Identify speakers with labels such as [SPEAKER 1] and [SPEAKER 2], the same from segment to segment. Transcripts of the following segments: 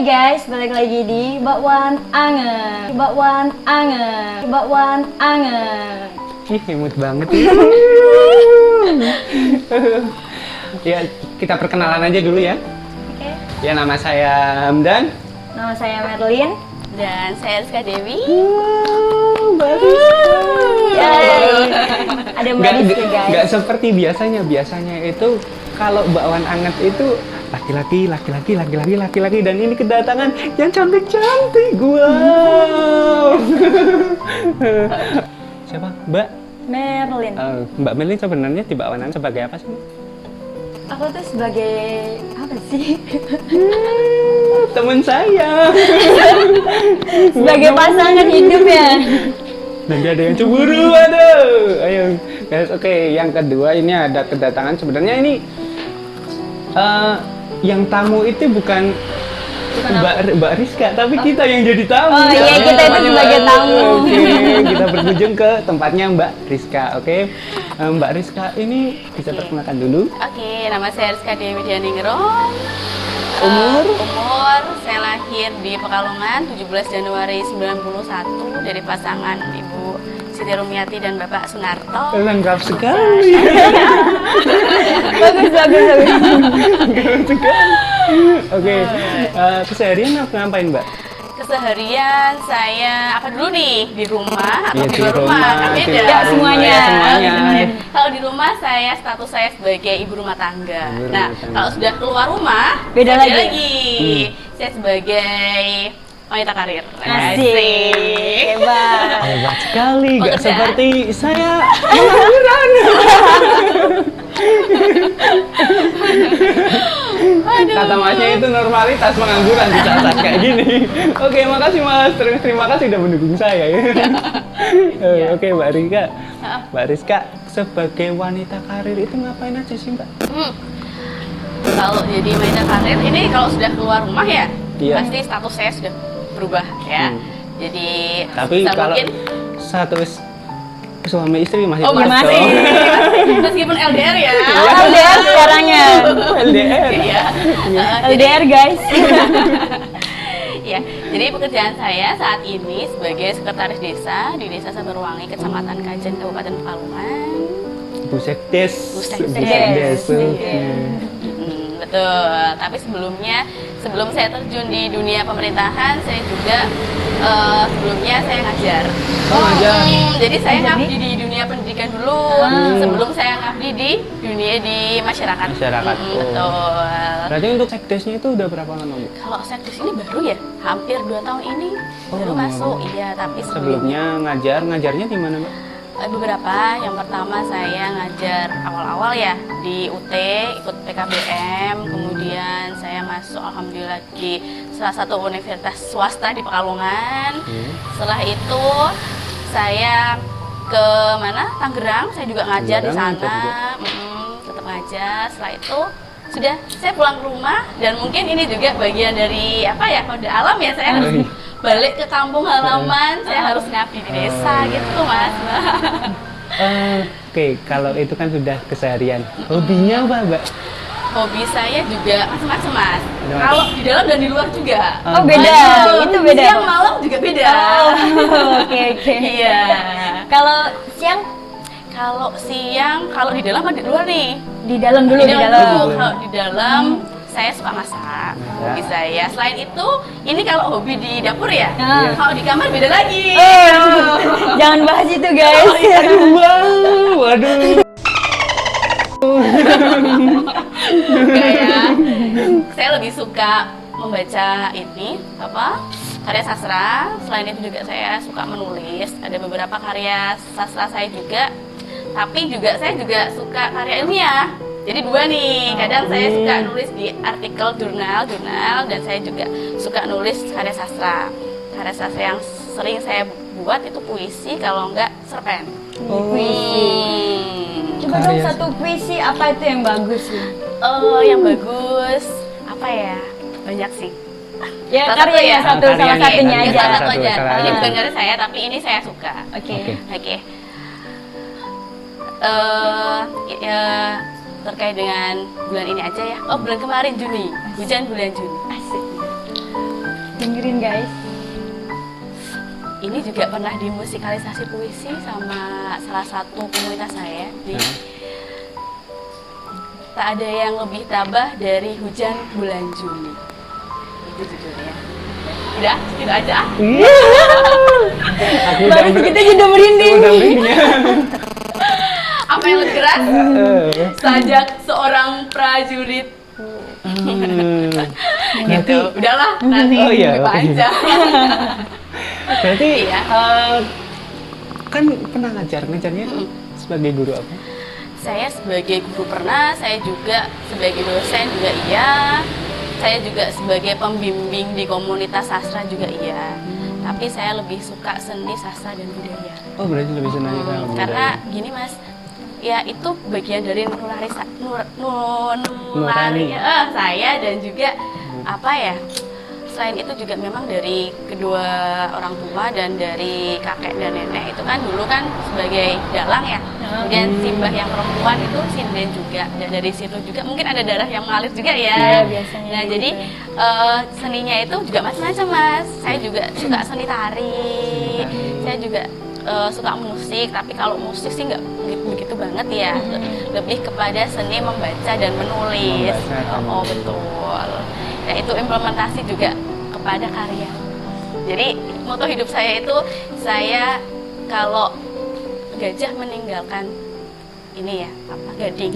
[SPEAKER 1] Hai guys, balik lagi di Bakwan Angen. Bakwan Angen. Bakwan Angen.
[SPEAKER 2] Ih, imut banget ya. Ya, kita perkenalan aja dulu ya.
[SPEAKER 1] Oke.
[SPEAKER 2] Ya, nama saya Hamdan.
[SPEAKER 1] Nama saya Merlin.
[SPEAKER 3] Dan saya Rizka Dewi.
[SPEAKER 1] Ada Mbak Rizky guys.
[SPEAKER 2] Nggak seperti biasanya. Biasanya itu kalau bakwan anget itu laki-laki, dan ini kedatangan yang cantik-cantik. Wow. Siapa? Mbak?
[SPEAKER 1] Merlin.
[SPEAKER 2] Mbak Merlin sebenarnya di bakwan anget sebagai apa sih?
[SPEAKER 1] Aku tuh sebagai apa sih?
[SPEAKER 2] Temen saya.
[SPEAKER 1] Sebagai pasangan hidup ya.
[SPEAKER 2] Nanti ada yang cemburu, aduh. Ayo, guys. Oke, yang kedua ini ada kedatangan. Sebenarnya ini yang tamu itu bukan Mbak Rizka, tapi kita yang jadi tamu.
[SPEAKER 1] Oh iya, kita itu sebagai tamu.
[SPEAKER 2] Oke, kita berkunjung ke tempatnya Mbak Rizka. Oke, Mbak Rizka ini bisa perkenalkan dulu.
[SPEAKER 3] Oke, nama saya Rizka Dewi Dianingrum.
[SPEAKER 2] Umur?
[SPEAKER 3] Umur, saya lahir di Pekalongan 17 Januari 91 dari pasangan Ibu Siti Rumiati dan Bapak Sunarto.
[SPEAKER 2] Lengkap sekali.
[SPEAKER 1] Bagus.
[SPEAKER 2] Lengkap sekali. Oke, keseharian apa ngapain, Mbak?
[SPEAKER 3] Keseharian saya apa dulu nih, di rumah atau
[SPEAKER 2] Iya,
[SPEAKER 3] di
[SPEAKER 2] di
[SPEAKER 3] luar rumah?
[SPEAKER 2] rumah,
[SPEAKER 3] Kan
[SPEAKER 2] di
[SPEAKER 3] beda.
[SPEAKER 2] luar
[SPEAKER 1] semuanya.
[SPEAKER 2] rumah, ya, semuanya.
[SPEAKER 3] Kalau di rumah saya status saya sebagai ibu rumah tangga.
[SPEAKER 2] Ibu rumah
[SPEAKER 3] Nah,
[SPEAKER 2] tangga.
[SPEAKER 3] kalau sudah keluar rumah
[SPEAKER 1] Beda
[SPEAKER 3] saya
[SPEAKER 1] lagi.
[SPEAKER 3] Saya sebagai wanita karir.
[SPEAKER 1] Asik. Hebat.
[SPEAKER 2] Hebat sekali, nggak
[SPEAKER 3] Pekerjaan.
[SPEAKER 2] seperti saya pengangguran. Kata masnya itu normalitas pengangguran di saat kayak gini. Oke, makasih Mas. Terima kasih udah mendukung saya ya. Oke, Mbak Rizka. Mbak Rizka sebagai wanita karir itu ngapain aja sih, Mbak?
[SPEAKER 3] Kalau jadi wanita karir ini kalau sudah keluar rumah ya,
[SPEAKER 2] Iya.
[SPEAKER 3] pasti status saya sudah berubah ya. Jadi
[SPEAKER 2] Tapi
[SPEAKER 3] bisa
[SPEAKER 2] kalau
[SPEAKER 3] mungkin
[SPEAKER 2] satu suami istri masih
[SPEAKER 3] Oh,
[SPEAKER 2] pas
[SPEAKER 1] masih.
[SPEAKER 2] dong.
[SPEAKER 3] meskipun LDR ya.
[SPEAKER 1] LDR sekarangnya.
[SPEAKER 2] LDR.
[SPEAKER 3] Iya.
[SPEAKER 1] LDR guys.
[SPEAKER 3] Ya, jadi pekerjaan saya saat ini sebagai sekretaris desa di Desa Sabarwangi, Kecamatan Kajen, Kabupaten Pekalongan.
[SPEAKER 2] Busekdes.
[SPEAKER 3] Busekdes.
[SPEAKER 2] Oke.
[SPEAKER 3] Betul. Tapi sebelum saya terjun di dunia pemerintahan, saya juga sebelumnya saya ngajar.
[SPEAKER 2] Ngajar.
[SPEAKER 3] Jadi saya
[SPEAKER 1] Ngajar
[SPEAKER 3] ngabdi di dunia pendidikan dulu, sebelum saya ngabdi di dunia di masyarakat.
[SPEAKER 2] Masyarakat.
[SPEAKER 3] Betul.
[SPEAKER 2] Berarti untuk sekdesnya itu udah berapa lama, Bu?
[SPEAKER 3] Kalau sekdes ini baru ya, hampir 2 tahun ini baru masuk. Iya, tapi
[SPEAKER 2] Sebelumnya ngajarnya di mana, Mbak?
[SPEAKER 3] beberapa. Yang pertama saya ngajar awal-awal ya di UT, ikut PKBM, kemudian saya masuk alhamdulillah di salah satu universitas swasta di Pekalongan. Setelah itu saya ke mana? Tangerang, saya juga ngajar di
[SPEAKER 2] Tangerang
[SPEAKER 3] sana. Tetap ngajar. Setelah itu sudah saya pulang ke rumah, dan mungkin ini juga bagian dari apa ya, kode alam ya, saya harus balik ke kampung halaman, saya harus ngabdi di desa gitu Mas.
[SPEAKER 2] Oke, kalau itu kan sudah keseharian. Hobinya apa, Mbak?
[SPEAKER 3] Hobi saya juga macam-macam Mas.
[SPEAKER 2] Macam-macam.
[SPEAKER 3] Kalau di dalam dan di luar juga.
[SPEAKER 1] Oh beda, itu beda.
[SPEAKER 3] Siang malam juga beda.
[SPEAKER 1] Oke.
[SPEAKER 3] Iya.
[SPEAKER 1] Kalau siang
[SPEAKER 3] Kalau siang, kalau di dalam atau di luar nih?
[SPEAKER 1] di dalam dulu, di dalam.
[SPEAKER 3] dulu. Kalau di dalam saya suka masak, hobi saya. Selain itu, ini kalau hobi di dapur ya. Kalau di kamar beda lagi.
[SPEAKER 1] Jangan bahas itu guys.
[SPEAKER 2] Waduh.
[SPEAKER 3] Enggak ya. Saya lebih suka membaca karya sastra. Selain itu juga saya suka menulis. Ada beberapa karya sastra saya juga. Tapi saya juga suka karya ilmiah. Jadi dua nih. Kadang saya suka nulis di artikel jurnal, dan saya juga suka nulis karya sastra. Karya sastra yang sering saya buat itu puisi, kalau enggak cerpen.
[SPEAKER 1] Coba dong satu puisi apa itu yang bagus sih?
[SPEAKER 3] Yang bagus apa ya? Banyak sih.
[SPEAKER 1] Ya
[SPEAKER 3] Salah satu
[SPEAKER 1] karyanya
[SPEAKER 3] ya?
[SPEAKER 1] satu, salah
[SPEAKER 2] Karyanya.
[SPEAKER 1] satunya
[SPEAKER 3] Ini
[SPEAKER 1] aja.
[SPEAKER 3] salah satu aja.
[SPEAKER 2] Salah
[SPEAKER 3] Ini
[SPEAKER 2] satu.
[SPEAKER 3] bukan karya saya, tapi ini saya suka.
[SPEAKER 1] Oke.
[SPEAKER 3] Oke. Terkait dengan bulan ini aja ya. Oh, bulan kemarin Juni. Hujan bulan Juni.
[SPEAKER 1] Asik. Dengerin guys.
[SPEAKER 3] Ini juga pernah dimusikalisasi puisi sama salah satu komunitas saya. Jadi, tak ada yang lebih tabah dari hujan bulan Juni. Itu judulnya. Udah, itu aja.
[SPEAKER 2] Aku
[SPEAKER 1] Baru kita juga merinding.
[SPEAKER 2] udah merinding ya.
[SPEAKER 3] Apa yang lebih keras? Sajak seorang prajurit. Gitu. Udahlah, nanti
[SPEAKER 2] Oh iya,
[SPEAKER 3] lebih
[SPEAKER 2] oke.
[SPEAKER 3] panjang.
[SPEAKER 2] Berarti
[SPEAKER 3] Iya.
[SPEAKER 2] kan pernah ngajarnya sebagai guru apa?
[SPEAKER 3] Saya sebagai guru pernah, saya juga sebagai dosen juga iya. Saya juga sebagai pembimbing di komunitas sastra juga iya. Tapi saya lebih suka seni, sastra, dan budaya.
[SPEAKER 2] Oh berarti lebih senang ke
[SPEAKER 3] Karena gini mas, ya itu bagian dari nurani saya dan juga apa ya, selain itu juga memang dari kedua orang tua dan dari kakek dan nenek itu kan dulu kan sebagai dalang ya, kemudian simbah yang perempuan itu sinden juga, dan dari situ juga mungkin ada darah yang mengalir juga ya.
[SPEAKER 1] Iya, biasanya
[SPEAKER 3] Nah
[SPEAKER 1] gitu.
[SPEAKER 3] jadi seninya itu juga macam-macam mas, saya juga suka seni tari, saya juga suka musik, tapi kalau musik sih nggak begitu banget ya, lebih kepada seni membaca dan menulis. Oh betul. Ya itu implementasi juga kepada karya. Jadi moto hidup saya itu, saya kalau gajah meninggalkan ini ya apa gading,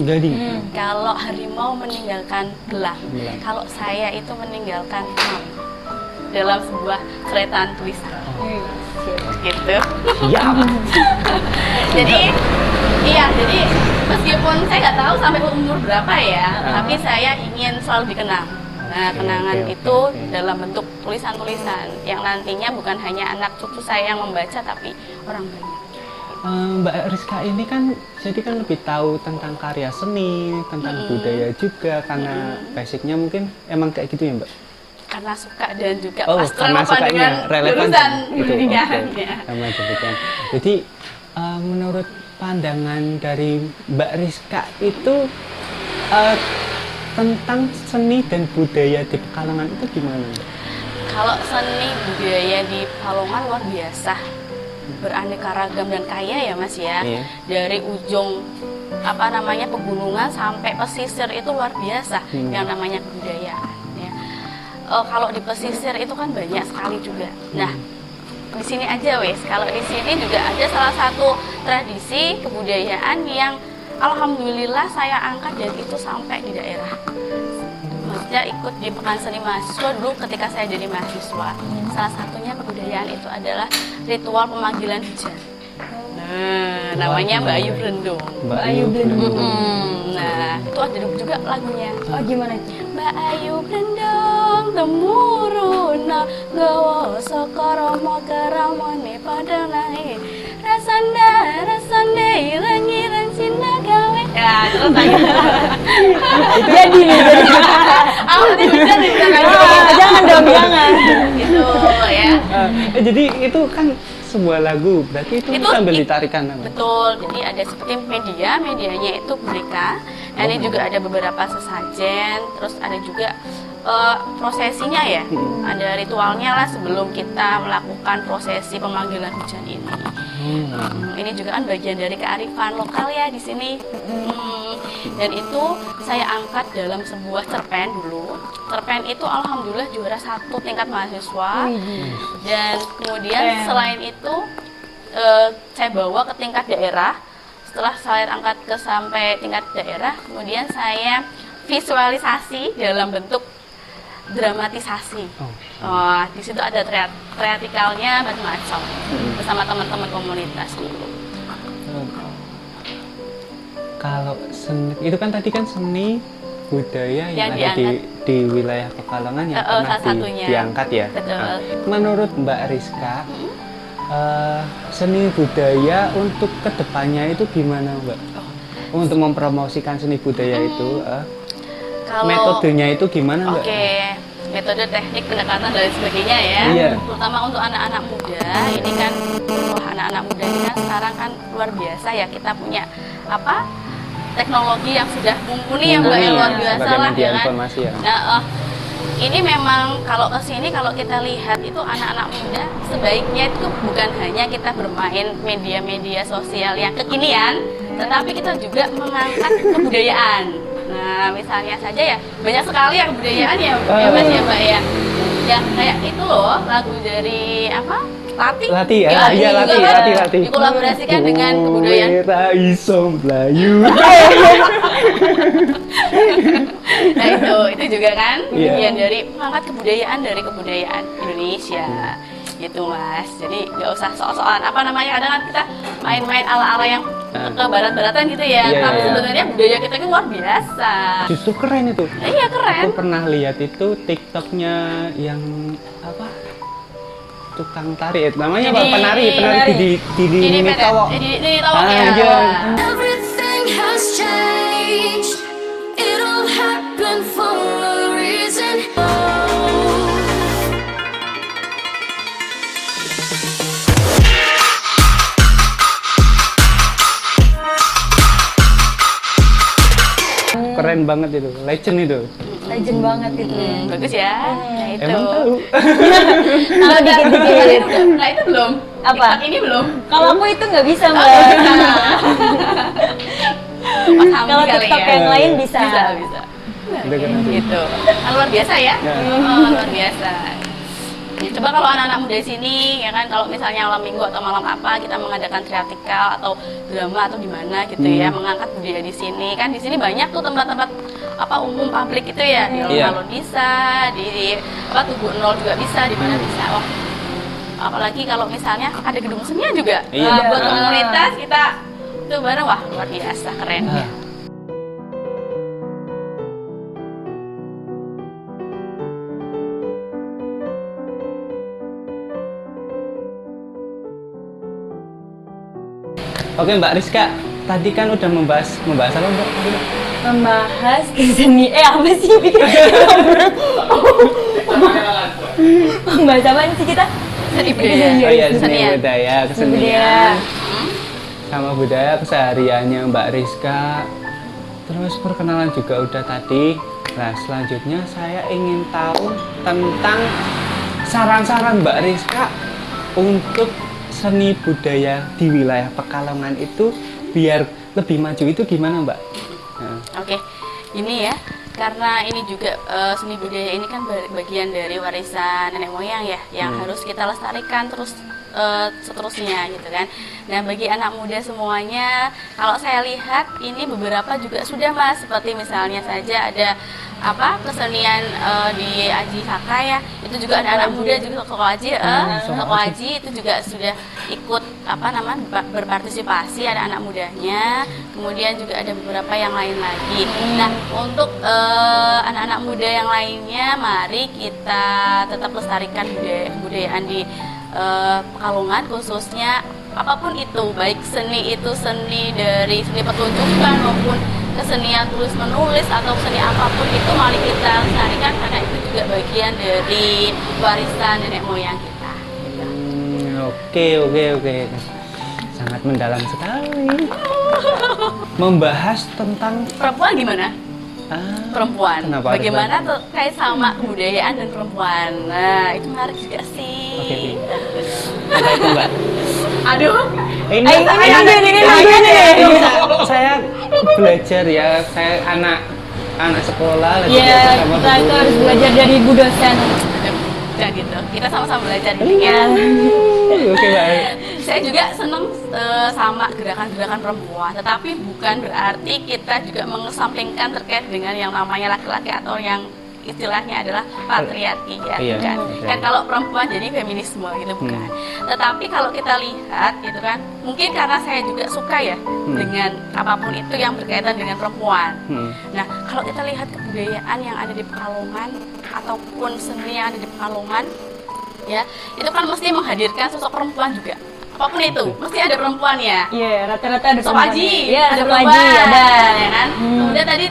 [SPEAKER 3] kalau harimau meninggalkan gelang, kalau saya itu meninggalkan mam dalam sebuah ceretan tulisan. Gitu.
[SPEAKER 2] Siap.
[SPEAKER 3] Jadi iya, jadi meskipun saya nggak tahu sampai umur berapa ya, tapi saya ingin selalu dikenang. Nah, kenangan itu dalam bentuk tulisan-tulisan yang nantinya bukan hanya anak cucu saya yang membaca, tapi orang banyak.
[SPEAKER 2] Mbak Rizka ini kan jadi kan lebih tahu tentang karya seni, tentang budaya juga karena basicnya mungkin emang kayak gitu ya Mbak?
[SPEAKER 3] Karena suka dan juga pas
[SPEAKER 2] karena
[SPEAKER 3] relevan
[SPEAKER 2] sukanya
[SPEAKER 3] dengan
[SPEAKER 2] relevan
[SPEAKER 3] jurusan
[SPEAKER 2] itu.
[SPEAKER 3] pendidikan.
[SPEAKER 2] Oke.
[SPEAKER 3] Ya.
[SPEAKER 2] Sama jurusan. Jadi menurut pandangan dari Mbak Rizka itu tentang seni dan budaya di Pekalongan itu gimana Mbak?
[SPEAKER 3] Kalau seni budaya di Pekalongan luar biasa, beraneka ragam dan kaya ya Mas ya.
[SPEAKER 2] Iya.
[SPEAKER 3] Dari ujung apa namanya pegunungan sampai pesisir itu luar biasa yang namanya kebudayaan. Ya. Kalau di pesisir itu kan banyak sekali juga. Nah, di sini aja wes. Kalau di sini juga ada salah satu tradisi kebudayaan yang alhamdulillah saya angkat dan itu sampai di daerah. Maksudnya ikut di Pekan Seni Mahasiswa dulu ketika saya jadi mahasiswa. Salah satunya kebudayaan itu adalah ritual pemanggilan hujan. Nah, namanya Mbak Ayu Brendong.
[SPEAKER 2] Mbak Ayu Brendong.
[SPEAKER 3] Nah, itu ada juga lagunya.
[SPEAKER 1] Oh gimana itu?
[SPEAKER 3] Mbak Ayu Brendong temuruna gawa sakaramu karamane padanae rasanda ilang cinta gawe. Ya, terus lagi.
[SPEAKER 1] Jadi nih, jadi.
[SPEAKER 3] Aku tadi hujan nih, jangan
[SPEAKER 1] Jangan dong, jangan.
[SPEAKER 3] gitu ya.
[SPEAKER 2] Jadi itu kan sebuah lagu, berarti itu sambil ditarikan namanya.
[SPEAKER 3] Betul, jadi ada seperti medianya itu Gurika. Nah, ini juga ada beberapa sesajen, terus ada juga prosesinya ya. Ada ritualnya lah sebelum kita melakukan prosesi pemanggilan hujan ini. Ini juga kan bagian dari kearifan lokal ya di sini. Dan itu saya angkat dalam sebuah cerpen dulu. Cerpen itu alhamdulillah juara 1 tingkat mahasiswa. Dan kemudian selain itu saya bawa ke tingkat daerah. Setelah saya angkat ke sampai tingkat daerah, kemudian saya visualisasi dalam bentuk dramatisasi. Di situ ada teatrikalnya macam-macam bersama teman-teman komunitas dulu.
[SPEAKER 2] Kalau seni itu kan tadi kan seni budaya yang
[SPEAKER 3] Yang
[SPEAKER 2] ada di wilayah Pekalongan yang
[SPEAKER 3] salah
[SPEAKER 2] pernah
[SPEAKER 3] satunya.
[SPEAKER 2] diangkat ya.
[SPEAKER 3] Betul.
[SPEAKER 2] Menurut Mbak Rizka, seni budaya untuk kedepannya itu gimana Mbak? Untuk mempromosikan seni budaya itu,
[SPEAKER 3] Kalau
[SPEAKER 2] metodenya itu gimana Mbak?
[SPEAKER 3] Oke, metode teknik pendekatan dan sebagainya ya.
[SPEAKER 2] Iya.
[SPEAKER 3] Terutama untuk anak-anak muda, ini kan anak-anak muda ini kan sekarang kan luar biasa ya, kita punya apa? Teknologi yang sudah mumpuni ya Mbak, yang luar biasa
[SPEAKER 2] sebagai
[SPEAKER 3] lah
[SPEAKER 2] media
[SPEAKER 3] ya kan.
[SPEAKER 2] informasi ya.
[SPEAKER 3] Nah, ini memang kalau kesini kalau kita lihat itu anak-anak muda sebaiknya itu bukan hanya kita bermain media-media sosial yang kekinian, tetapi kita juga mengangkat kebudayaan. Nah, misalnya saja ya banyak sekali ya kebudayaan ya, ya Mas ya Mbak ya. Ya kayak itu loh lagu dari apa?
[SPEAKER 2] Lati ya, iya Lati.
[SPEAKER 3] Dikolaborasikan dengan kebudayaan.
[SPEAKER 2] Kowe iso Melayu.
[SPEAKER 3] Nah itu juga kan
[SPEAKER 2] Iya.
[SPEAKER 3] bagian dari mengangkat kebudayaan Indonesia gitu Mas. Jadi nggak usah soal-soalan apa namanya, kadang kan kita main-main ala-ala yang ke barat-baratan gitu ya.
[SPEAKER 2] Iya,
[SPEAKER 3] Tapi
[SPEAKER 2] iya.
[SPEAKER 3] sebenarnya budaya kita kan luar biasa.
[SPEAKER 2] Justru keren itu.
[SPEAKER 3] Iya keren.
[SPEAKER 2] Aku pernah lihat itu TikToknya yang apa? Tukang tari, namanya apa? Penari di Towo.
[SPEAKER 3] Di Towo
[SPEAKER 2] Ah,
[SPEAKER 3] ya.
[SPEAKER 2] iya.
[SPEAKER 4] Everything has changed. It all happened for a reason.
[SPEAKER 2] Keren banget itu, legend itu.
[SPEAKER 1] Legend banget itu.
[SPEAKER 3] Bagus ya. Nah itu.
[SPEAKER 2] Emang tahu?
[SPEAKER 1] Kalau dikit-dikit.
[SPEAKER 3] Nah itu belum.
[SPEAKER 1] Apa?
[SPEAKER 3] TikTok ini belum.
[SPEAKER 1] Kalau aku itu nggak bisa mbak.
[SPEAKER 3] Mas Hamdi
[SPEAKER 1] Kalau
[SPEAKER 3] kali
[SPEAKER 1] TikTok
[SPEAKER 3] ya.
[SPEAKER 1] yang lain bisa.
[SPEAKER 3] Bisa.
[SPEAKER 2] Udah keren tuh.
[SPEAKER 3] Gitu. Nah, luar biasa ya.
[SPEAKER 2] Ya.
[SPEAKER 3] Oh, luar biasa. Ya, coba kalau anak-anak muda di sini ya kan, kalau misalnya malam minggu atau malam apa kita mengadakan teatrikal atau drama atau di mana gitu ya, mengangkat budaya di sini kan, di sini banyak tuh tempat-tempat apa umum publik itu ya, di
[SPEAKER 2] Iya.
[SPEAKER 3] alun-alun bisa, di apa Tugu Nol juga bisa, di mana bisa. Wah, apalagi kalau misalnya ada gedung senian juga.
[SPEAKER 2] Iya.
[SPEAKER 3] Buat komunitas kita itu bareng, wah luar biasa keren ya.
[SPEAKER 2] Oke Mbak Rizka, tadi kan udah membahas apa Mbak?
[SPEAKER 1] Membahas keseni. Apa sih bikin? Membahas apa sih kita?
[SPEAKER 3] Seni budaya.
[SPEAKER 2] Oh iya, seni
[SPEAKER 3] Kesenian.
[SPEAKER 2] budaya,
[SPEAKER 1] Budaya.
[SPEAKER 2] kesenian, sama budaya kesehariannya Mbak Rizka. Terus perkenalan juga udah tadi. Nah selanjutnya saya ingin tahu tentang saran-saran Mbak Rizka untuk seni budaya di wilayah Pekalongan itu biar lebih maju itu gimana Mbak? Nah,
[SPEAKER 3] Oke, ini ya, karena ini juga seni budaya ini kan bagian dari warisan nenek moyang ya, yang harus kita lestarikan terus seterusnya gitu kan. Nah bagi anak muda semuanya, kalau saya lihat ini beberapa juga sudah Mas, seperti misalnya saja ada apa kesenian di Aji Saka ya, itu juga ada anak muda juga toko Aji itu juga sudah ikut apa namanya berpartisipasi, ada anak mudanya, kemudian juga ada beberapa yang lain lagi. Nah untuk anak-anak muda yang lainnya, mari kita tetap lestarikan kebudayaan di Pekalongan khususnya apapun itu, baik seni itu seni dari seni pertunjukan maupun kesenian tulis menulis atau seni apapun itu, mari kita lestarikan karena itu juga bagian dari warisan nenek moyang kita.
[SPEAKER 2] Oke. Sangat mendalam sekali. Membahas tentang
[SPEAKER 3] Perempuan gimana? Perempuan.
[SPEAKER 2] Kenapa harus
[SPEAKER 3] Bagaimana terkait sama kebudayaan dan perempuan? Nah itu menarik juga sih.
[SPEAKER 2] Oke. Apa itu Mbak?
[SPEAKER 3] Aduh.
[SPEAKER 2] Ini saya belajar ya, saya anak sekolah lagi
[SPEAKER 1] Iya,
[SPEAKER 2] belajar sama
[SPEAKER 1] kita itu
[SPEAKER 2] guru.
[SPEAKER 1] harus belajar dari Bu dosen.
[SPEAKER 3] Dan gitu. Kita sama-sama belajar nih ya.
[SPEAKER 2] Oke Mbak.
[SPEAKER 3] Saya juga seneng sama gerakan-gerakan perempuan, tetapi bukan berarti kita juga mengesampingkan terkait dengan yang namanya laki-laki atau yang istilahnya adalah patriarki ya,
[SPEAKER 2] Iya,
[SPEAKER 3] bukan.
[SPEAKER 2] oke.
[SPEAKER 3] Kan kalau perempuan jadi feminisme gitu bukan. Tetapi kalau kita lihat gitu kan, mungkin karena saya juga suka ya dengan apapun itu yang berkaitan dengan perempuan. Nah, kalau kita lihat kebudayaan yang ada di Pekalongan ataupun seni yang ada di Pekalongan, ya itu kan mesti menghadirkan sosok perempuan juga. Apapun itu, mesti ada perempuan ya.
[SPEAKER 1] Iya, rata-rata ada
[SPEAKER 3] Sop
[SPEAKER 1] perempuan.
[SPEAKER 3] Aji,
[SPEAKER 1] Iya,
[SPEAKER 3] ada
[SPEAKER 1] Sop
[SPEAKER 3] perempuan,
[SPEAKER 1] Aji ada.
[SPEAKER 3] ya kan? Kemudian tadi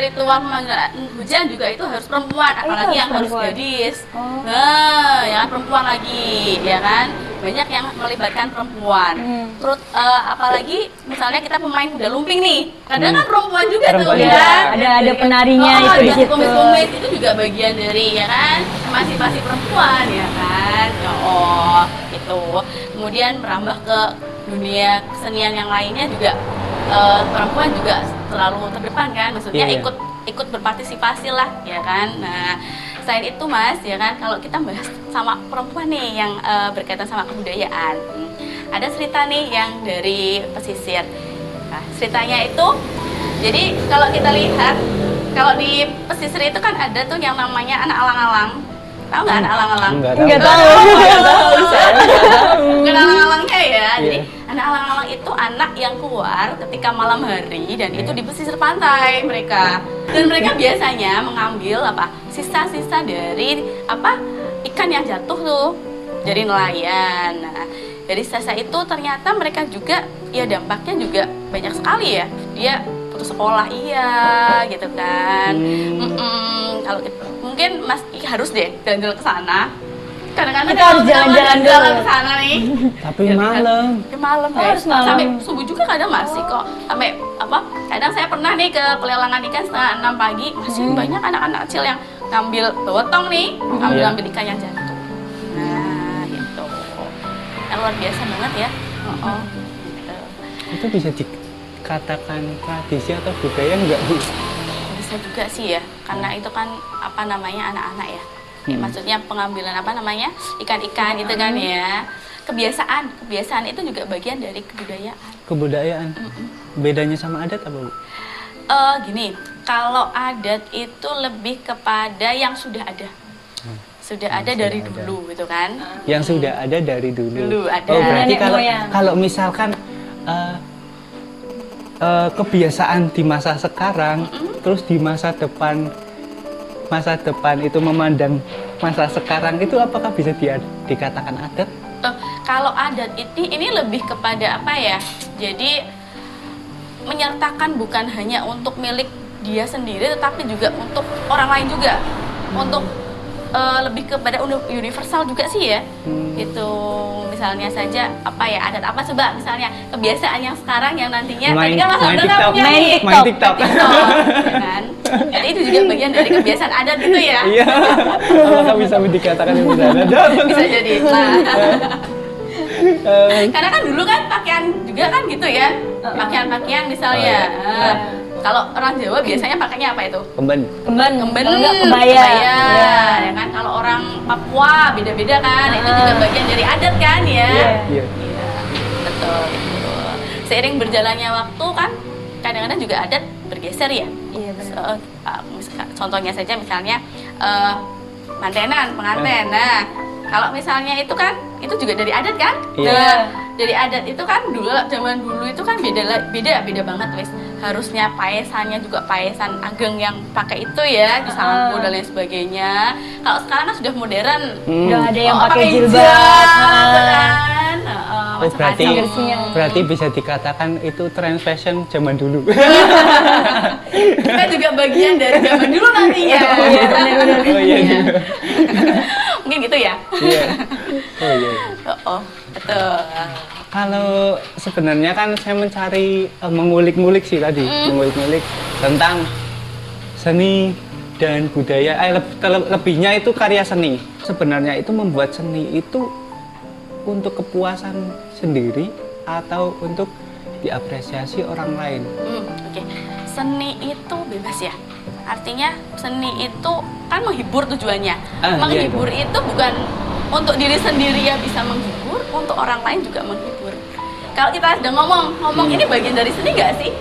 [SPEAKER 3] ritual pemanggilan hujan juga itu harus perempuan, apalagi
[SPEAKER 1] harus
[SPEAKER 3] yang harus
[SPEAKER 1] perempuan.
[SPEAKER 3] gadis.
[SPEAKER 1] Oh.
[SPEAKER 3] Nah, ya kan perempuan lagi, ya kan? banyak yang melibatkan perempuan. Terus apalagi misalnya kita pemain kuda lumping nih, kadang kan perempuan juga tuh
[SPEAKER 2] Perempuan
[SPEAKER 3] ya.
[SPEAKER 2] juga.
[SPEAKER 1] Ada penarinya
[SPEAKER 3] Oh,
[SPEAKER 1] itu di
[SPEAKER 3] dan
[SPEAKER 1] situ.
[SPEAKER 3] kumis-kumis itu juga bagian dari ya kan emansipasi perempuan ya kan. Oh, itu. Kemudian merambah ke dunia kesenian yang lainnya juga perempuan juga selalu terdepan kan. Maksudnya
[SPEAKER 2] Iya.
[SPEAKER 3] ikut berpartisipasi lah ya kan. Nah, selain itu Mas ya kan kalau kita bahas sama perempuan nih yang berkaitan sama kebudayaan. Ada cerita nih yang dari pesisir. Nah, ceritanya itu jadi kalau kita lihat kalau di pesisir itu kan ada tuh yang namanya anak alang-alang. Tahu nggak anak alang-alang?
[SPEAKER 1] Nggak tahu.
[SPEAKER 3] Bukan alang-alangnya ya.
[SPEAKER 2] Iya.
[SPEAKER 3] Jadi anak alang-alang itu anak yang keluar ketika malam hari dan itu di pesisir pantai mereka. Dan mereka biasanya mengambil sisa-sisa dari ikan yang jatuh tuh dari nelayan. Nah, dari sisa itu ternyata mereka juga ya dampaknya juga banyak sekali ya. Dia putus sekolah gitu kan. Kalau mungkin Mas harus deh jalan-jalan ke sana. Kadang-kadang
[SPEAKER 1] Kita harus jalan-jalan dulu.
[SPEAKER 3] ke sana nih.
[SPEAKER 2] Tapi malam.
[SPEAKER 3] Ke malam
[SPEAKER 1] Oh,
[SPEAKER 3] ya.
[SPEAKER 1] harus malam.
[SPEAKER 3] Sampai subuh juga kadang masih kok. Sampai kadang saya pernah nih ke pelelangan ikan setengah 6 pagi, masih banyak anak-anak kecil yang ngambil botong nih, ngambil ikan yang jatuh. Nah, itu. Yang luar biasa banget ya. Gitu.
[SPEAKER 2] Itu bisa dikatakan tradisi atau budaya enggak, Bu?
[SPEAKER 3] Bisa juga sih ya, karena itu kan anak-anak ya. Maksudnya pengambilan ikan-ikan itu kan ya. Kebiasaan itu juga bagian dari kebudayaan.
[SPEAKER 2] Kebudayaan. Bedanya sama adat apa, Bu?
[SPEAKER 3] Gini, kalau adat itu lebih kepada yang sudah ada. Sudah ada dari
[SPEAKER 2] sudah ada.
[SPEAKER 3] dulu gitu kan.
[SPEAKER 2] Yang sudah ada dari dulu.
[SPEAKER 3] Dulu ada.
[SPEAKER 2] Oh, berarti
[SPEAKER 1] Nenek
[SPEAKER 2] kalau
[SPEAKER 1] moyang.
[SPEAKER 2] kalau misalkan kebiasaan di masa sekarang, terus di masa depan itu memandang masa sekarang itu apakah bisa dikatakan adat?
[SPEAKER 3] Kalau adat ini lebih kepada apa ya? Jadi menyertakan bukan hanya untuk milik dia sendiri, tetapi juga untuk orang lain juga. Untuk lebih kepada universal juga sih ya. Itu misalnya saja adat apa coba misalnya kebiasaan yang sekarang yang nantinya tadi kan Mas Abdul
[SPEAKER 2] TikTok.
[SPEAKER 3] punya nih.
[SPEAKER 2] Main TikTok.
[SPEAKER 3] Ya kan? Jadi itu juga bagian dari kebiasaan adat gitu ya.
[SPEAKER 2] Iya. Apakah bisa dikatakan itu adat?
[SPEAKER 3] Bisa jadi. Nah, karena kan dulu kan pakaian juga kan gitu ya. Pakaian misalnya. Kalau orang Jawa biasanya pakainya apa itu?
[SPEAKER 2] Kemben.
[SPEAKER 1] Kemben,
[SPEAKER 3] Kemben,
[SPEAKER 1] kalau nggak kebaya. Iya.
[SPEAKER 3] ya kan. Kalau orang Papua beda-beda kan, itu juga bagian dari adat kan ya.
[SPEAKER 2] Iya.
[SPEAKER 3] Iya, betul. Seiring berjalannya waktu kan, kadang-kadang juga adat bergeser ya.
[SPEAKER 1] Iya, benar.
[SPEAKER 3] Contohnya saja misalnya pengantin. Nah, kalau misalnya itu kan, itu juga dari adat kan?
[SPEAKER 2] Iya.
[SPEAKER 3] Nah, dari adat itu kan zaman dulu itu kan beda banget wes. Harusnya paesannya juga paesan ageng yang pakai itu ya, disangku dan lain sebagainya. Kalau sekarang kan sudah modern.
[SPEAKER 1] Udah ada yang pakai
[SPEAKER 3] pakai
[SPEAKER 1] jilbab.
[SPEAKER 3] kan?
[SPEAKER 2] Oh, berarti
[SPEAKER 3] macam-macam.
[SPEAKER 2] berarti bisa dikatakan itu tren fashion zaman dulu.
[SPEAKER 3] Kita juga bagian dari zaman dulu nantinya.
[SPEAKER 1] Iya, benar-benar.
[SPEAKER 2] Oh iya.
[SPEAKER 3] Iya. Mungkin gitu ya.
[SPEAKER 2] Iya. Oh iya.
[SPEAKER 3] Betul.
[SPEAKER 2] Kalau sebenarnya kan saya mencari mengulik-ngulik sih tadi, mengulik-ngulik tentang seni dan budaya. Lebihnya itu karya seni. Sebenarnya itu membuat seni itu untuk kepuasan sendiri atau untuk diapresiasi orang lain.
[SPEAKER 3] Oke. Seni itu bebas ya. Artinya seni itu kan menghibur tujuannya. Menghibur
[SPEAKER 2] iya
[SPEAKER 3] itu bukan untuk diri sendiri ya bisa menghibur, untuk orang lain juga menghibur. Kalau kita sedang ngomong ini bagian dari seni nggak sih?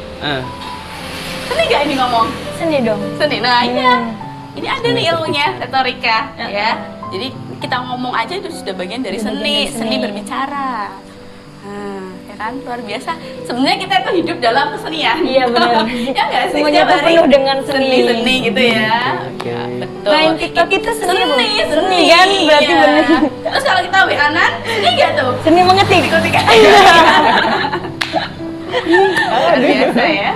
[SPEAKER 3] Seni nggak ini ngomong?
[SPEAKER 1] Seni dong.
[SPEAKER 3] Seni. Nah, iya. Ini ada nih ilmunya, retorika ya. Jadi kita ngomong aja itu sudah bagian dari seni, seni berbicara. Ya kan, luar biasa. Sebenarnya kita tuh hidup dalam kesenian.
[SPEAKER 1] Iya, benar.
[SPEAKER 3] Ya nggak sih?
[SPEAKER 1] Semuanya
[SPEAKER 3] Setiap
[SPEAKER 1] tuh
[SPEAKER 3] hari
[SPEAKER 1] penuh dengan seni.
[SPEAKER 3] seni gitu ya.
[SPEAKER 2] Oke.
[SPEAKER 3] Ya, betul.
[SPEAKER 1] Main TikTok itu seni, Bu.
[SPEAKER 3] seni
[SPEAKER 1] Seni kan, berarti
[SPEAKER 3] iya.
[SPEAKER 1] benar.
[SPEAKER 3] Terus kalau kita WA-an, seni nggak tuh?
[SPEAKER 1] Seni mengetik.
[SPEAKER 3] Ketik luar biasa ya.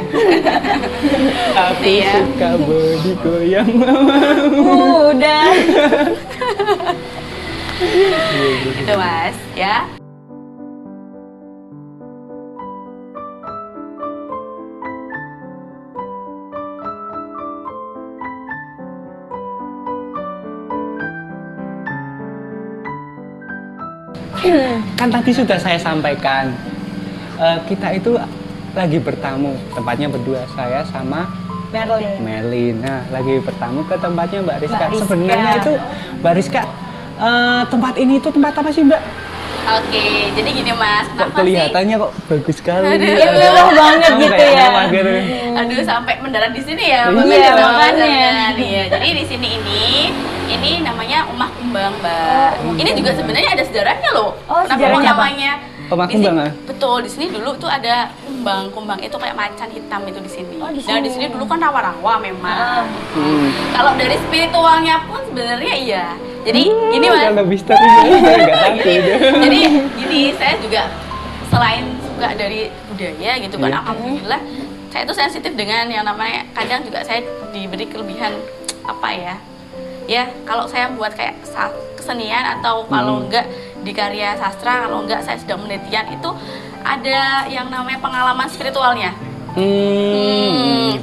[SPEAKER 2] Aku
[SPEAKER 3] Iya.
[SPEAKER 2] suka body goyang.
[SPEAKER 1] Udah.
[SPEAKER 3] Itu Mas ya.
[SPEAKER 2] Kan tadi sudah saya sampaikan, kita itu lagi bertamu, tempatnya berdua, saya sama Merlin. Nah, lagi bertamu ke tempatnya Mbak Rizka.
[SPEAKER 1] Mbak Rizka.
[SPEAKER 2] Sebenarnya itu Mbak Rizka, tempat ini itu tempat apa sih Mbak?
[SPEAKER 3] Oke, jadi gini Mas,
[SPEAKER 2] Kok
[SPEAKER 3] kenapa sih?
[SPEAKER 2] kelihatannya kok bagus sekali.
[SPEAKER 1] Ya, mewah banget gitu
[SPEAKER 2] kayak
[SPEAKER 1] ya.
[SPEAKER 2] mewah gitu.
[SPEAKER 3] Aduh, sampai mendarat di sini ya,
[SPEAKER 2] Iya,
[SPEAKER 3] Mbak.
[SPEAKER 1] makanya.
[SPEAKER 3] Iya, jadi di sini ini namanya Umah Kumbang, Mbak. Ini juga sebenarnya ada sejarahnya loh.
[SPEAKER 1] Oh,
[SPEAKER 3] Kenapa
[SPEAKER 1] sejarahnya apa?
[SPEAKER 3] namanya?
[SPEAKER 2] Umah
[SPEAKER 3] Di sini-
[SPEAKER 2] Kumbang, ah?
[SPEAKER 3] Betul, di sini dulu tuh ada kumbang. Kumbang itu kayak macan hitam itu di sini.
[SPEAKER 1] Oh, di
[SPEAKER 3] Nah, di
[SPEAKER 1] sini.
[SPEAKER 3] sini dulu kan rawa-rawa memang. Kalau dari spiritualnya pun sebenarnya iya. Jadi gini Mas.
[SPEAKER 2] Kalau misteri saya nggak takut.
[SPEAKER 3] Jadi gini, saya juga selain suka dari budaya gitu kan,
[SPEAKER 2] Iya.
[SPEAKER 3] alhamdulillah saya itu sensitif dengan yang namanya, kadang juga saya diberi kelebihan apa ya. Ya, kalau saya buat kayak kesenian atau kalau enggak di karya sastra, kalau enggak saya sedang penelitian itu ada yang namanya pengalaman spiritualnya.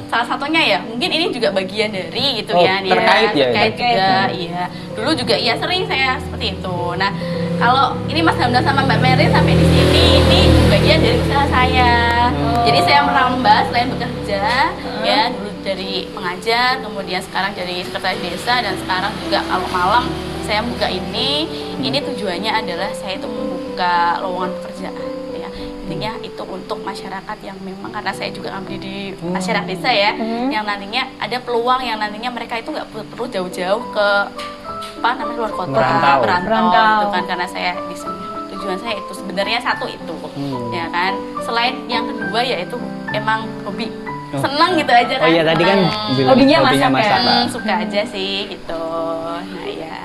[SPEAKER 3] Salah satunya ya, mungkin ini juga bagian dari gitu
[SPEAKER 2] Oh,
[SPEAKER 3] ya,
[SPEAKER 2] terkait ya,
[SPEAKER 3] terkait
[SPEAKER 1] terkait.
[SPEAKER 3] juga, iya. Dulu juga iya sering saya seperti itu. Nah, kalau ini Mas Hamdan sama Mbak Merin sampai di sini, ini bagian dari usaha saya. Jadi saya merambah selain bekerja, ya dulu dari pengajar, kemudian sekarang jadi sekretaris desa, dan sekarang juga kalau malam saya buka ini tujuannya adalah saya itu membuka lowongan pekerjaan. Intinya itu untuk masyarakat yang memang, karena saya juga ngabdi di masyarakat desa ya, yang nantinya ada peluang yang nantinya mereka itu nggak perlu jauh-jauh ke apa namanya luar kota,
[SPEAKER 2] Merantau.
[SPEAKER 3] gitu kan, karena saya di sini tujuan saya itu sebenarnya satu itu, ya kan. Selain yang kedua yaitu emang hobi, senang gitu aja kan.
[SPEAKER 2] Oh iya, tadi kan
[SPEAKER 3] Senang.
[SPEAKER 2] bilang
[SPEAKER 1] Hobinya masak ya?
[SPEAKER 2] Pak.
[SPEAKER 3] Suka aja sih gitu. Nah ya.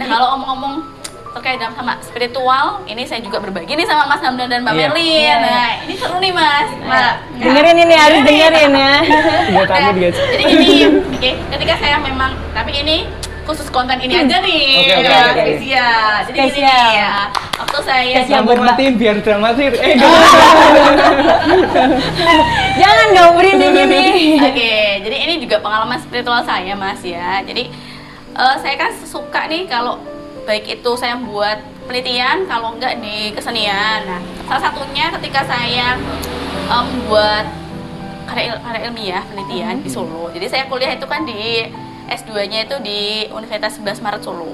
[SPEAKER 3] Nah kalau omong-omong terkait sama spiritual, ini saya juga berbagi nih sama Mas Hamdan dan Mbak
[SPEAKER 2] Iya.
[SPEAKER 3] Merlin. Nah ini seru nih Mas. Mbak.
[SPEAKER 1] Dengerin ini, harus dengerin ya.
[SPEAKER 2] Buat takut guys.
[SPEAKER 3] Jadi gini, oke, ketika saya memang, tapi ini khusus konten ini aja nih,
[SPEAKER 2] Oke,
[SPEAKER 3] ya,
[SPEAKER 2] oke.
[SPEAKER 3] spesial. Jadi gini
[SPEAKER 1] Spesial.
[SPEAKER 3] nih ya, waktu saya
[SPEAKER 1] Spesial.
[SPEAKER 2] Lampu matiin biar dramatis.
[SPEAKER 1] Jangan dong berhenti gini.
[SPEAKER 3] Oke, jadi ini juga pengalaman spiritual saya Mas ya. Jadi saya kan suka nih kalau baik itu saya buat penelitian, kalau enggak di kesenian. Nah, salah satunya ketika saya membuat karya ilmiah penelitian di Solo. Jadi saya kuliah itu kan di S2-nya itu di Universitas 11 Maret Solo.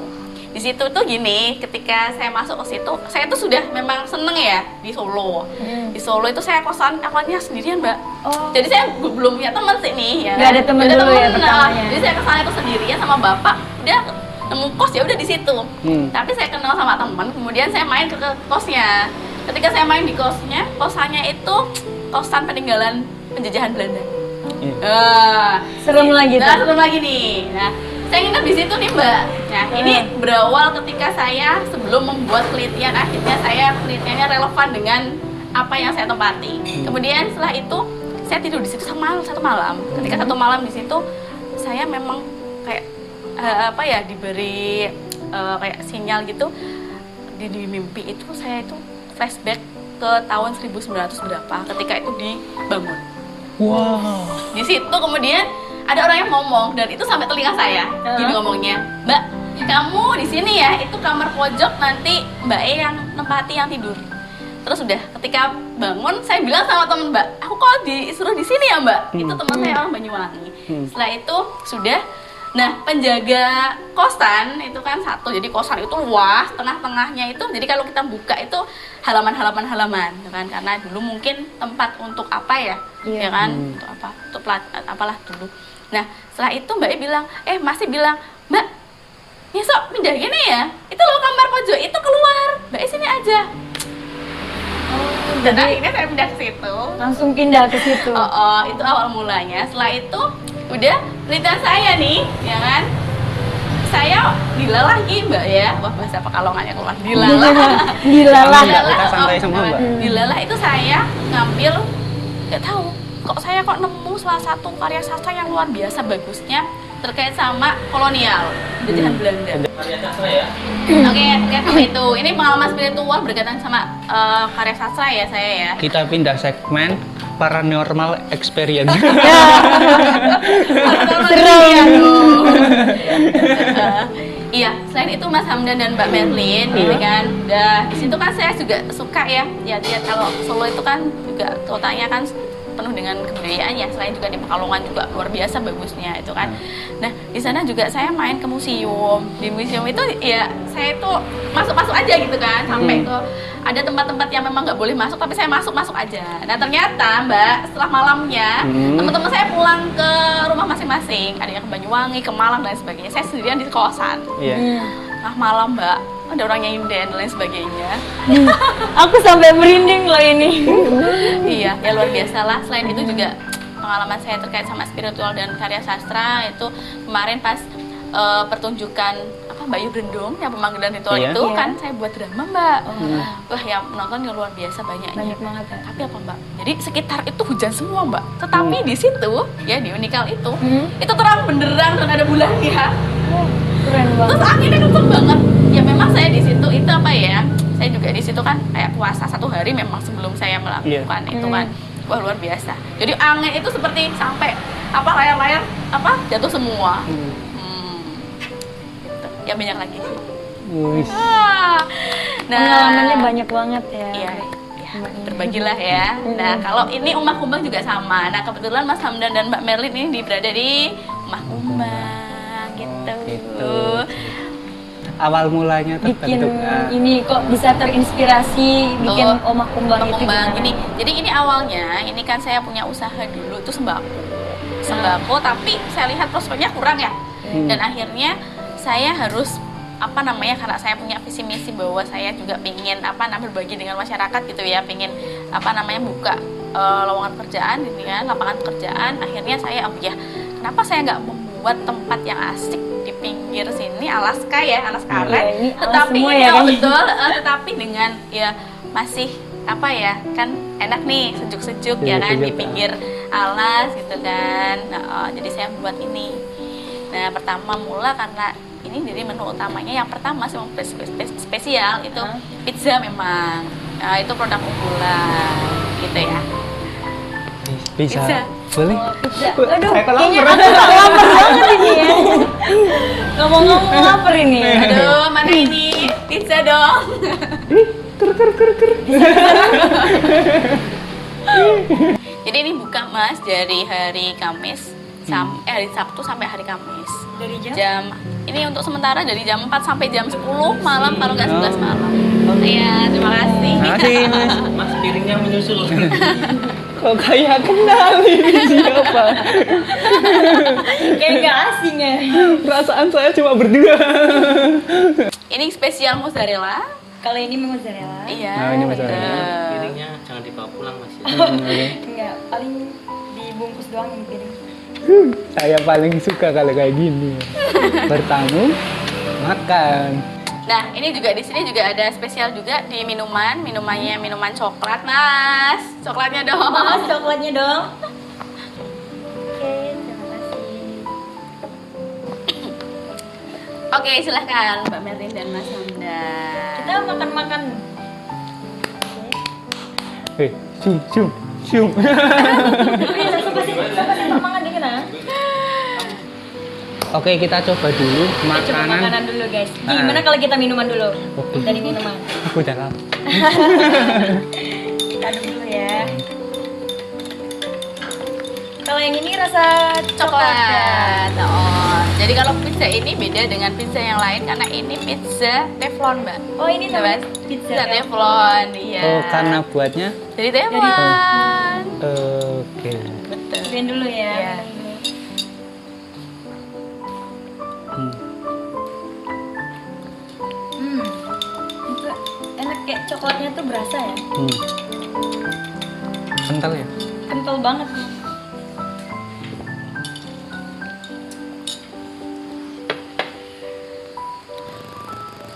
[SPEAKER 3] Di situ tuh gini, ketika saya masuk ke situ, saya tuh sudah memang seneng ya di Solo. Di Solo itu saya kosannya sendirian, Mbak.
[SPEAKER 1] Oh.
[SPEAKER 3] Jadi saya belum punya teman sih nih ya.
[SPEAKER 1] Nggak ada teman dulu ya
[SPEAKER 3] nah.
[SPEAKER 1] pertamanya.
[SPEAKER 3] Jadi saya kesana itu sendirian sama bapak. Udah nemu kos ya udah di situ. Tapi saya kenal sama teman, kemudian saya main ke kosnya. Ketika saya main di kosnya, kosannya itu kosan peninggalan penjajahan Belanda.
[SPEAKER 1] Serem lagi tuh.
[SPEAKER 3] Nah, serem lagi nih. Nah, saya nginep di situ nih Mbak. Nah, ini berawal ketika saya sebelum membuat penelitian, akhirnya saya penelitiannya relevan dengan apa yang saya tempati. Kemudian setelah itu saya tidur di situ satu malam. Ketika satu malam di situ, saya memang kayak diberi kayak sinyal gitu di mimpi itu. Saya itu flashback ke tahun 1900 berapa ketika itu dibangun.
[SPEAKER 2] Wow.
[SPEAKER 3] Di situ kemudian ada orang yang ngomong, dan itu sampai telinga saya. Gini ngomongnya, "Mbak, kamu di sini ya, itu kamar pojok, nanti Mbak E yang nempati yang tidur." Terus udah ketika bangun, saya bilang sama temen Mbak, "Aku kok disuruh di sini ya Mbak?" Itu teman saya orang Banyuwangi. Setelah itu sudah. Nah, penjaga kosan itu kan satu, jadi kosan itu luas, tengah-tengahnya itu, jadi kalau kita buka itu halaman ya kan, karena dulu mungkin tempat untuk apa ya, ya kan, untuk apa, untuk apalah dulu. Nah, setelah itu Mbak E bilang, masih bilang, "Mbak, besok pindah gini ya, itu loh kamar pojok, itu keluar, Mbak E sini aja." Dan akhirnya saya pindah ke situ.
[SPEAKER 1] Langsung pindah ke situ.
[SPEAKER 3] Itu awal mulanya. Setelah itu udah penelitian saya nih, ya kan, saya dilalah lagi Mbak ya. Wah, bahasa Pekalongannya keluar, dilalah.
[SPEAKER 1] Dilalah.
[SPEAKER 2] Enggak, kita santai semua Mbak.
[SPEAKER 3] Dilalah itu saya ngambil, nggak tahu kok saya nemu salah satu karya sastra yang luar biasa bagusnya terkait sama kolonial penjajahan Belanda. Oke, terkait sama itu. Ini pengalaman spiritual berkaitan sama karya sastra ya saya ya.
[SPEAKER 2] Kita pindah segmen paranormal experience.
[SPEAKER 1] Serem.
[SPEAKER 3] Iya, selain itu Mas Hamdan dan Mbak Merlin, gitu kan. Di situ kan saya juga suka ya. Ya kalau Solo itu kan juga kotanya kan penuh dengan kebudayaan ya. Selain juga di Pekalongan juga luar biasa bagusnya itu kan. Nah, di sana juga saya main ke museum. Di museum itu ya saya itu masuk-masuk aja gitu kan, sampai ke ada tempat-tempat yang memang nggak boleh masuk, tapi saya masuk-masuk aja. Nah ternyata Mbak, setelah malamnya teman-teman saya pulang ke rumah masing-masing. Ada yang ke Banyuwangi, ke Malang dan sebagainya. Saya sendirian di kosan. Nah malam Mbak, ada orang nyinden dan lain sebagainya.
[SPEAKER 1] Aku sampai merinding loh ini.
[SPEAKER 3] Iya, ya luar biasa lah. Selain itu juga pengalaman saya terkait sama spiritual dan karya sastra itu kemarin pas pertunjukan Bayu Gendong yang pemanggilan ritual itu kan saya buat drama Mbak. Wah yang menonton yang luar biasa banyaknya.
[SPEAKER 1] Banyak banget ya.
[SPEAKER 3] Tapi apa Mbak? Jadi sekitar itu hujan semua Mbak. Tetapi di situ ya di Unikal itu terang benderang dan ada bulannya.
[SPEAKER 1] Keren banget.
[SPEAKER 3] Terus anginnya kenceng banget. Ya memang saya di situ itu apa ya? Saya juga di situ kan kayak puasa 1 hari memang sebelum saya melakukan itu kan. Wah luar biasa. Jadi angin itu seperti sampai layar-layar jatuh semua. Ya banyak lagi sih.
[SPEAKER 1] Pengalamannya banyak banget ya.
[SPEAKER 3] Iya, berbagilah ya. Nah kalau ini Umah Kumbang juga sama. Nah kebetulan Mas Hamdan dan Mbak Merlin ini berada di Umah Kumbang gitu.
[SPEAKER 2] Awal mulanya
[SPEAKER 1] Bikin
[SPEAKER 2] terbentuk.
[SPEAKER 1] ini kok bisa terinspirasi bikin Omah Kumbang itu gimana?
[SPEAKER 3] Jadi ini awalnya, ini kan saya punya usaha dulu itu sembako, tapi saya lihat prospeknya kurang ya. Dan akhirnya saya harus karena saya punya visi misi bahwa saya juga ingin berbagi dengan masyarakat gitu ya, ingin buka lowongan pekerjaan gitu kan, lapangan pekerjaan. Akhirnya saya kenapa saya nggak membuat tempat yang asik di pinggir sini Alaska alas karet, tetapi betul, tetapi dengan ya masih kan enak nih sejuk-sejuk ya kan di pinggir alas gitu kan. Jadi saya buat ini. Nah pertama mula karena ini jadi menu utamanya yang pertama spesial itu pizza memang. Nah, itu produk unggulan gitu ya.
[SPEAKER 2] Bisa. Boleh?
[SPEAKER 1] Aduh,
[SPEAKER 2] saya
[SPEAKER 1] kayaknya
[SPEAKER 2] lapar.
[SPEAKER 1] aku lapar banget ini ya. Ngomong-ngomong lapar ini.
[SPEAKER 3] Aduh, mana ini? Pizza dong. Jadi ini buka Mas dari hari Kamis hari Sabtu sampai hari Kamis.
[SPEAKER 1] Dari
[SPEAKER 3] jam ini untuk sementara dari jam 4 sampai jam 10 malam kalau nggak 11 malam. Iya, terima kasih.
[SPEAKER 2] Makasih Mas.
[SPEAKER 5] Mas piringnya menyusul.
[SPEAKER 2] Kok kayak kenal ini siapa?
[SPEAKER 1] Kayak gak asing ya.
[SPEAKER 2] Perasaan saya cuma berdua.
[SPEAKER 3] Ini spesial mozzarella.
[SPEAKER 1] Kalau ini mozzarella.
[SPEAKER 3] Iya.
[SPEAKER 2] Nah, ini mozzarella.
[SPEAKER 3] betul.
[SPEAKER 5] Piringnya jangan dibawa pulang Mas.
[SPEAKER 1] Enggak, paling dibungkus doang ini piring.
[SPEAKER 2] Saya paling suka kalau kayak gini. Bertamu, makan.
[SPEAKER 3] Nah, ini juga di sini juga ada spesial juga di minumannya minuman coklat, Mas. Coklatnya dong.
[SPEAKER 1] Mas, coklatnya dong. Oke, terima kasih.
[SPEAKER 3] Oke, silahkan Mbak Merlin dan Mas Hamdan.
[SPEAKER 1] Kita makan-makan.
[SPEAKER 2] Cium. Oke, kita coba dulu
[SPEAKER 1] Coba
[SPEAKER 2] makanan.
[SPEAKER 1] makanan dulu guys. Gimana kalau kita minuman dulu?
[SPEAKER 2] Oke.
[SPEAKER 1] Dari minuman.
[SPEAKER 2] Aku udah lapar.
[SPEAKER 1] Kita aduk dulu ya. Kalau yang ini rasa
[SPEAKER 3] Coklat. Oh, jadi kalau pizza ini beda dengan pizza yang lain karena ini pizza teflon, Mbak.
[SPEAKER 1] Oh, ini namanya
[SPEAKER 3] Pizza
[SPEAKER 1] pizza
[SPEAKER 3] teflon, iya.
[SPEAKER 2] Oh, karena buatnya.
[SPEAKER 3] Dari teflon.
[SPEAKER 2] Oke.
[SPEAKER 3] Betul.
[SPEAKER 1] Cobain dulu ya.
[SPEAKER 3] Iya.
[SPEAKER 1] Itu enak kayak coklatnya tuh berasa ya.
[SPEAKER 2] Kental ya?
[SPEAKER 1] Kental banget.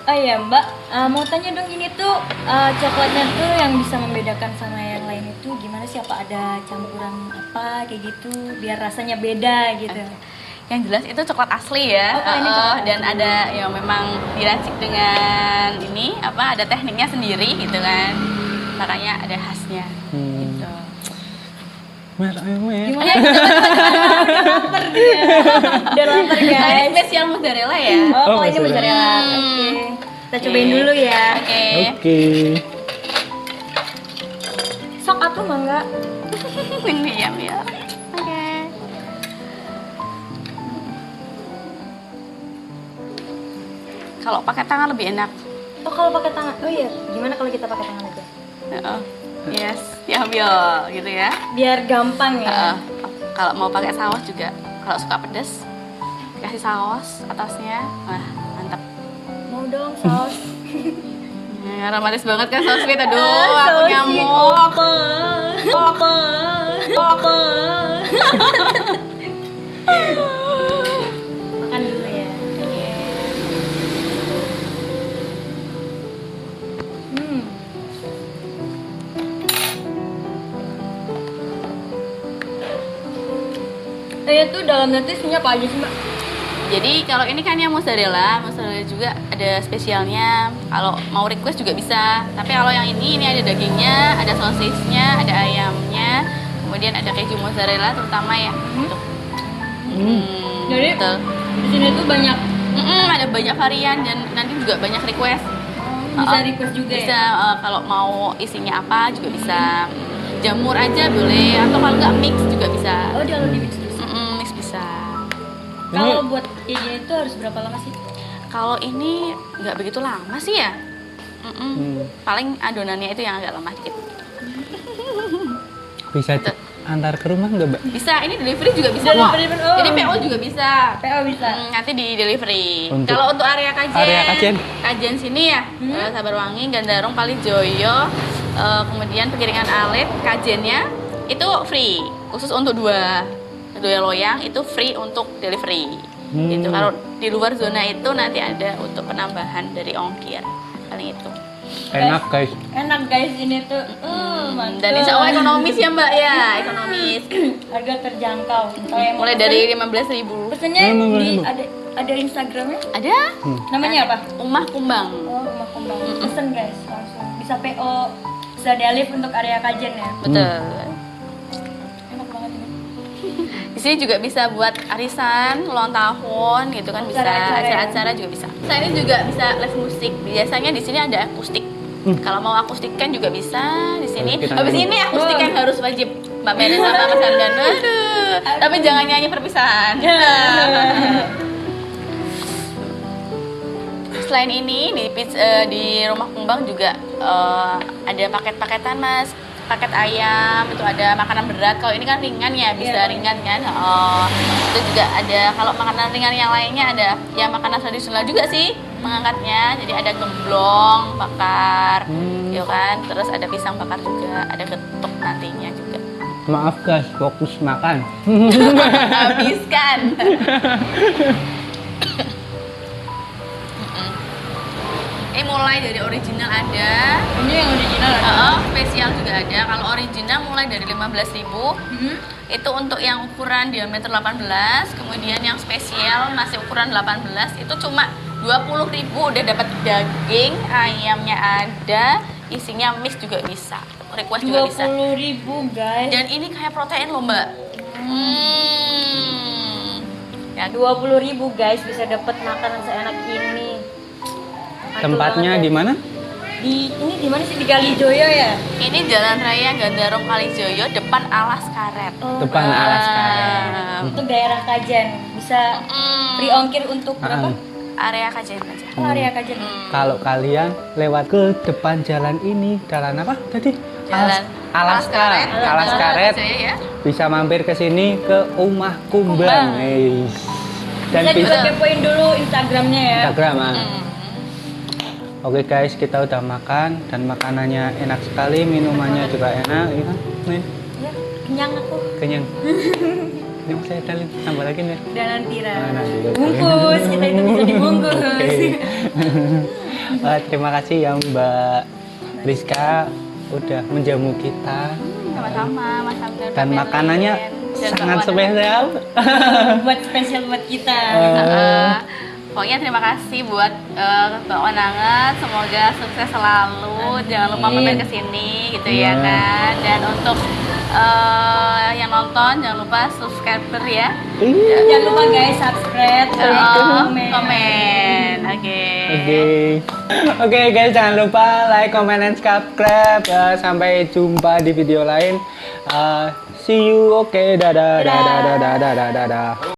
[SPEAKER 1] Oh iya Mbak, mau tanya dong ini tuh coklatnya tuh yang bisa membedakan sama yang lain itu gimana sih? Apa ada campuran apa kayak gitu biar rasanya beda gitu?
[SPEAKER 3] Yang jelas itu coklat asli ya.
[SPEAKER 1] Oh, ini coklat
[SPEAKER 3] dan ada yang memang diracik dengan ini ada tekniknya sendiri gitu kan. Makanya ada khasnya gitu.
[SPEAKER 2] Merah.
[SPEAKER 1] Gimana? Lapar dia. Udah lapar
[SPEAKER 3] Nah, ini
[SPEAKER 1] guys.
[SPEAKER 3] spesial mozzarella ya.
[SPEAKER 1] Oh,
[SPEAKER 2] Oh,
[SPEAKER 1] kalau ini
[SPEAKER 2] mozzarella.
[SPEAKER 1] mozzarella. Oke. Kita cobain dulu ya.
[SPEAKER 3] Oke.
[SPEAKER 2] Oke.
[SPEAKER 1] Sok atuh mangga.
[SPEAKER 3] Diam ya. Oke. Kalau pakai tangan lebih enak.
[SPEAKER 1] Oh, kalau pakai tangan. Oh iya, gimana kalau kita pakai tangan aja?
[SPEAKER 3] Heeh. Yes, diambil gitu ya.
[SPEAKER 1] Biar gampang ya.
[SPEAKER 3] Heeh. Kalau mau pakai saus juga, kalau suka pedas, kasih saus atasnya. Wah, mantap.
[SPEAKER 1] Mau dong saus.
[SPEAKER 3] Nah, romantis banget kan saus Fit. Aduh, aku
[SPEAKER 1] Saus
[SPEAKER 3] nyamuk.
[SPEAKER 1] Opa. Opa. Opa. Makan dulu ya. Hmm. Itu dalamnya tuh isinya apa aja sih, Mbak?
[SPEAKER 3] Jadi kalau ini kan yang mozzarella juga ada spesialnya. Kalau mau request juga bisa. Tapi kalau yang ini ada dagingnya, ada sosisnya, ada ayamnya, kemudian ada keju mozzarella terutama ya. Untuk
[SPEAKER 1] Jadi
[SPEAKER 3] betul.
[SPEAKER 1] di sini tuh banyak
[SPEAKER 3] Ada banyak varian dan nanti juga banyak request.
[SPEAKER 1] bisa request juga
[SPEAKER 3] Bisa
[SPEAKER 1] ya.
[SPEAKER 3] kalau mau isinya apa juga bisa. Jamur aja boleh atau kalau nggak mix juga bisa.
[SPEAKER 1] Oh, kalau di mix dulu.
[SPEAKER 3] Mix bisa.
[SPEAKER 1] Kalau buat kayak gini tuh harus berapa lama sih?
[SPEAKER 3] Kalau ini nggak begitu lama sih ya. Paling adonannya itu yang agak lama dikit.
[SPEAKER 2] Bisa antar ke rumah nggak, Mbak?
[SPEAKER 3] Bisa, ini delivery juga bisa.
[SPEAKER 1] Delivery pun, oh.
[SPEAKER 3] Ini PO juga bisa.
[SPEAKER 1] PO bisa.
[SPEAKER 3] Nanti di delivery.
[SPEAKER 2] Untuk
[SPEAKER 3] Kalau untuk area kajian,
[SPEAKER 2] Kajen.
[SPEAKER 3] sini ya, Sabarwangi, Gandarung, Palijoyo, kemudian Pekiringan Alit, kajiannya itu free, khusus untuk dua loyang itu free untuk delivery. Gitu. Kalau di luar zona itu nanti ada untuk penambahan dari ongkir, paling itu.
[SPEAKER 2] Enak, guys.
[SPEAKER 1] Enak guys ini tuh. Mantap.
[SPEAKER 3] Dan insya Allah ekonomis ya Mbak ya, ekonomis.
[SPEAKER 1] Harga terjangkau. Kalau yang mau
[SPEAKER 3] Mulai
[SPEAKER 1] pesen,
[SPEAKER 3] dari 15.000.
[SPEAKER 1] pesennya
[SPEAKER 2] Hmm,
[SPEAKER 1] di ada Instagramnya.
[SPEAKER 3] Ada
[SPEAKER 1] Namanya apa?
[SPEAKER 3] Umah Kumbang.
[SPEAKER 1] Oh, Rumah Kumbang. Pesen guys langsung. Bisa PO, bisa delif untuk area kajian ya.
[SPEAKER 3] Betul.
[SPEAKER 1] Enak banget ini.
[SPEAKER 3] Di sini juga bisa buat arisan, ulang tahun gitu kan bisa,
[SPEAKER 1] Acara-acara ya?
[SPEAKER 3] acara-acara juga bisa. Saya ini juga bisa live musik. Biasanya di sini ada akustik. Kalau mau akustik kan juga bisa di sini.
[SPEAKER 2] Kita
[SPEAKER 3] Habis
[SPEAKER 2] nyanyi.
[SPEAKER 3] ini akustik kan harus wajib Mbak Mary sama Mas Hamdan. Aduh. Tapi jangan nyanyi perpisahan. Selain ini di Rumah Kumbang juga ada paket-paketan Mas. Paket ayam itu ada makanan berat. Kalau ini kan ringan ya, bisa ringan kan. Itu juga ada. Kalau makanan ringan yang lainnya ada yang makanan tradisional juga sih mengangkatnya. Jadi ada gemblong bakar, ya kan. Terus ada pisang bakar juga, ada getuk nantinya juga.
[SPEAKER 2] Maaf guys, fokus makan.
[SPEAKER 3] Habiskan. Ini mulai dari original ada.
[SPEAKER 1] Ini yang original ada.
[SPEAKER 3] Spesial juga ada. Kalau original mulai dari 15.000. Itu untuk yang ukuran diameter 18, kemudian yang spesial masih ukuran 18 itu cuma 20.000 udah dapat daging, ayamnya ada, isinya mix juga bisa. Request juga bisa.
[SPEAKER 1] 20.000 guys.
[SPEAKER 3] Dan ini kayak protein loh, Mbak. Ya,
[SPEAKER 1] 20.000 guys bisa dapat makanan seenak ini. Mantul
[SPEAKER 2] Tempatnya
[SPEAKER 1] banget,
[SPEAKER 2] di mana?
[SPEAKER 1] Ini di mana sih, di Kalijoyo ya?
[SPEAKER 3] ini Jalan Raya Gandarung Kalijoyo depan Alas Karet.
[SPEAKER 2] Depan Alas Karet.
[SPEAKER 1] Untuk daerah Kajen bisa free ongkir untuk berapa?
[SPEAKER 3] Area kajian aja.
[SPEAKER 1] Oh, area Kajen.
[SPEAKER 2] Kalau kalian lewat ke depan jalan ini, jalan apa tadi?
[SPEAKER 3] Jalan
[SPEAKER 2] Alas Karet. Alas Karet.
[SPEAKER 3] Kalijoyo ya.
[SPEAKER 2] Bisa mampir ke sini ke Umah Kumbang. Eish. Dan
[SPEAKER 1] Bisa juga
[SPEAKER 2] bisa
[SPEAKER 1] kepoin dulu Instagramnya ya.
[SPEAKER 2] Instagram. Oke guys, kita udah makan dan makanannya enak sekali, minumannya juga enak, ya kan? Nih,
[SPEAKER 1] Ya, kenyang aku.
[SPEAKER 2] kenyang. Ini saya dalin, tambah lagi nih.
[SPEAKER 1] Dan Tira.
[SPEAKER 2] nanti.
[SPEAKER 1] Bungkus, kita itu bisa dibungkus.
[SPEAKER 2] Oke. Terima kasih ya Mbak Rizka udah menjamu kita
[SPEAKER 3] Sama-sama, Mas Hamdan.
[SPEAKER 2] dan
[SPEAKER 3] Mbak
[SPEAKER 2] makanannya
[SPEAKER 3] Melin. Dan
[SPEAKER 2] sangat
[SPEAKER 3] Mbak Wana.
[SPEAKER 2] spesial.
[SPEAKER 1] Buat spesial buat kita.
[SPEAKER 3] Pokoknya terima kasih buat Mbak Wananget, semoga sukses selalu. Jangan lupa mampir ke sini gitu ya
[SPEAKER 2] Iya.
[SPEAKER 3] kan. Dan untuk Yang nonton jangan lupa subscriber ya.
[SPEAKER 1] Jangan lupa guys subscribe, like, komen.
[SPEAKER 3] Komen. Oke.
[SPEAKER 2] Oke guys, jangan lupa like, comment, and subscribe. Sampai jumpa di video lain. See you. Oke, dadah.